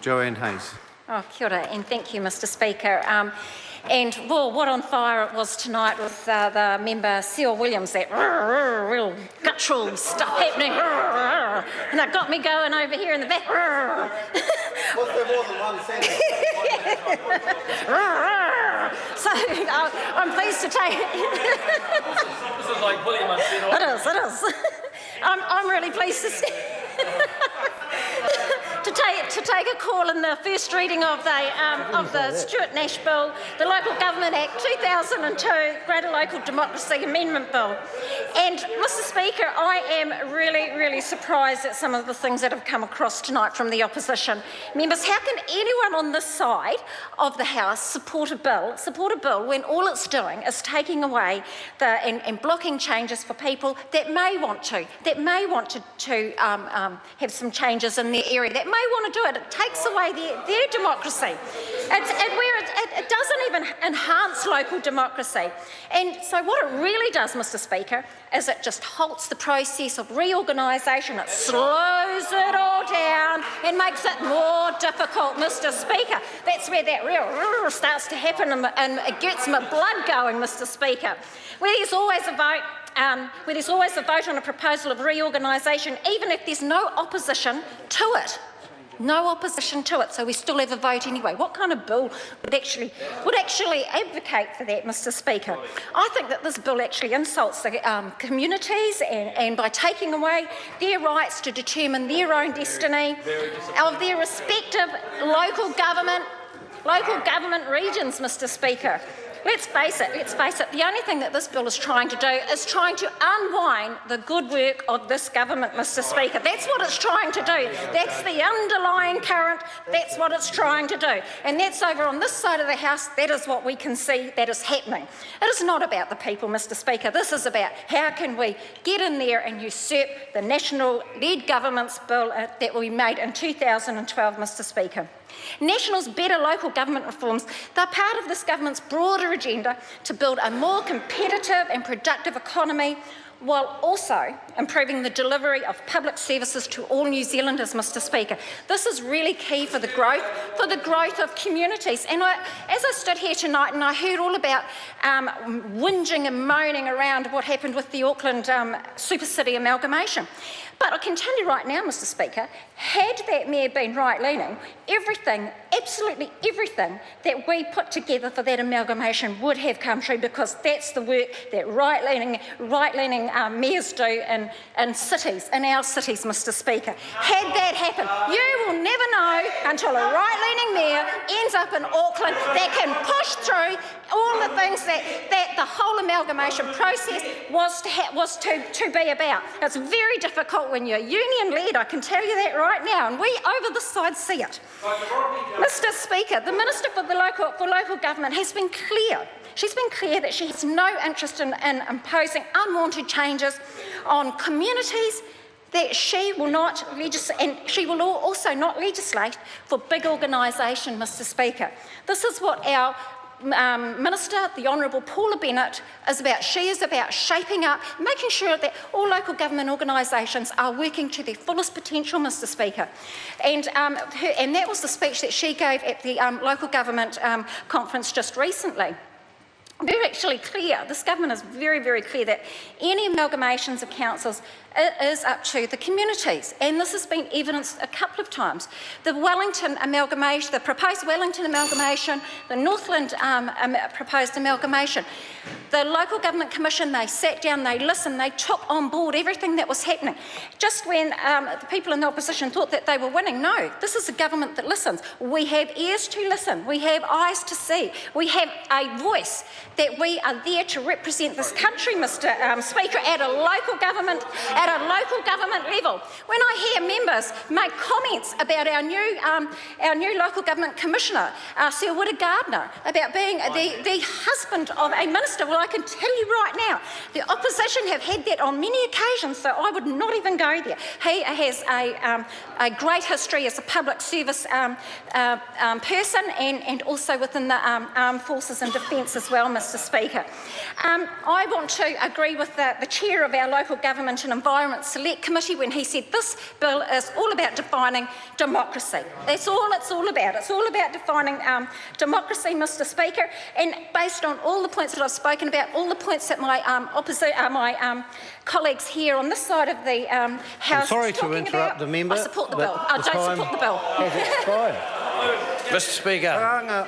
Joanne Hayes. Oh, kia ora, and thank you, Mr Speaker. And well, what on fire it was tonight with the member Seal Williams, that real guttural stuff happening, and it got me going over here in the back. Was there more than one sentence? So I'm pleased to take This is like William unsettled. It is. I'm really pleased to take a call in the first reading of the Stuart Nash Bill, the Local Government Act 2002, Greater Local Democracy Amendment Bill. And Mr Speaker, I am really surprised at some of the things that have come across tonight from the opposition. Members, how can anyone on this side of the House support a bill when all it's doing is taking away and blocking changes for people that may want to have some changes in their area, that may want to do it? It takes away their democracy. It doesn't even enhance local democracy. And so what it really does, Mr Speaker, is it just halts the process of reorganisation. It slows it all down and makes it more difficult, Mr Speaker. That's where that real starts to happen, and it gets my blood going, Mr Speaker. Where there's always a vote on a proposal of reorganisation, even if there's no opposition to it. No opposition to it, so we still have a vote anyway. What kind of bill would actually advocate for that, Mr Speaker? I think that this bill actually insults the communities, and by taking away their rights to determine their own destiny of their respective local government regions, Mr Speaker. Let's face it, the only thing that this bill is trying to do is trying to unwind the good work of this government, Mr Speaker. That's what it's trying to do. That's the underlying current, that's what it's trying to do. And that's over on this side of the House, that is what we can see that is happening. It is not about the people, Mr Speaker. This is about how can we get in there and usurp the national-led government's bill that we made in 2012, Mr Speaker. National's better local government reforms, they're part of this government's broader agenda to build a more competitive and productive economy, while also improving the delivery of public services to all New Zealanders, Mr Speaker. This is really key for the growth of communities. And as I stood here tonight and I heard all about whinging and moaning around what happened with the Auckland Super City amalgamation. But I can tell you right now, Mr Speaker, had that mayor been right-leaning, absolutely everything that we put together for that amalgamation would have come true, because that's the work that right-leaning mayors do in our cities, Mr Speaker. Had that happened, you will never know until a right-leaning mayor ends up in Auckland that can push through all the things that the whole amalgamation process was to be about. It's very difficult when you're union-led, I can tell you that right now, and we over this side see it. Mr Speaker, the Minister for Local Government has been clear. She's been clear that she has no interest in imposing unwanted changes on communities, that she will not legislate, and she will also not legislate for big organisation, Mr Speaker. This is what our Minister, the Honourable Paula Bennett, is about. She is about shaping up, making sure that all local government organisations are working to their fullest potential, Mr Speaker. And that was the speech that she gave at the local government conference just recently. They're actually clear, this government is very clear that any amalgamations of councils is up to the communities, and this has been evidenced a couple of times. The Wellington amalgamation, the proposed Wellington amalgamation, the Northland proposed amalgamation. The Local Government Commission, they sat down, they listened, they took on board everything that was happening. Just when the people in the opposition thought that they were winning, no, this is a government that listens. We have ears to listen, we have eyes to see, we have a voice that we are there to represent this country, Mr Speaker, at a local government level. When I hear members make comments about our new local government commissioner, Sir Woodard Gardner, about being the husband of a minister, well, I can tell you right now, the opposition have had that on many occasions, so I would not even go there. He has a great history as a public service person, and also within the armed forces and defence as well, Mr Speaker. I want to agree with the chair of our local government and environment Environment Select Committee when he said this bill is all about defining democracy. That's all it's all about. It's all about defining democracy, Mr. Speaker, and based on all the points that I've spoken about, all the points that my colleagues here on this side of the House I'm sorry is talking to interrupt about, the member. I support the bill. I The don't time support the bill. has expired. Mr. Speaker. Ranga,